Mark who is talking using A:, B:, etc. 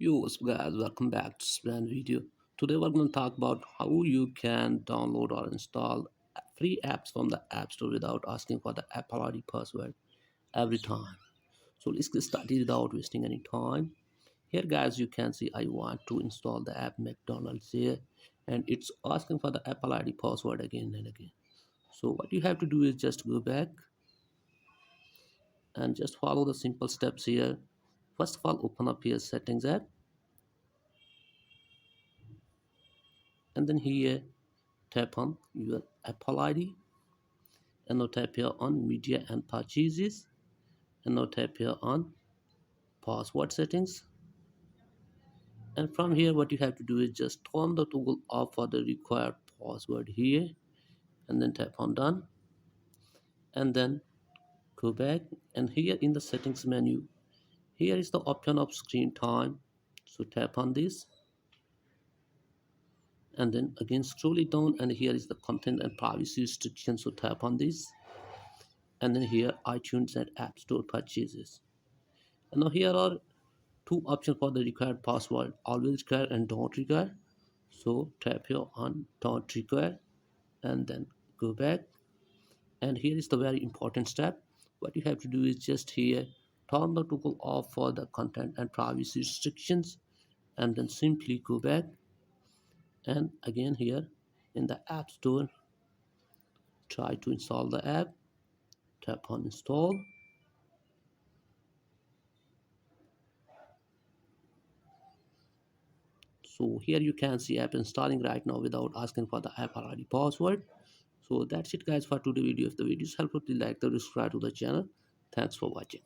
A: Yo, what's up, guys? Welcome back to this brand video. Today we're going to talk about how you can download or install free apps from the App Store without asking for the Apple ID password every time. So let's get started without wasting any time. Here, guys, you can see I want to install the app McDonald's here, and it's asking for the Apple ID password again and again. So what you have to do is just go back and just follow the simple steps here. First of all, open up here Settings app, and then here tap on your Apple ID, and now tap here on media and purchases, and now tap here on password settings. And from here what you have to do is just turn the toggle off for the required password here, and then tap on done, and then go back, and here in the settings menu, here is the option of screen time. So tap on this, and then again scroll it down, and here is the content and privacy restrictions. So tap on this, and then here iTunes and App Store purchases. And now here are two options for the required password: always require and don't require. So tap here on don't require, and then go back, and here is the very important step. What you have to do is just here turn the toggle off for the content and privacy restrictions, and then simply go back, and again here in the App Store try to install the app. Tap on install. So here you can see app installing right now without asking for the Apple ID password. So that's it, guys, for today's video. If the video is helpful, please like the subscribe to the channel. Thanks for watching.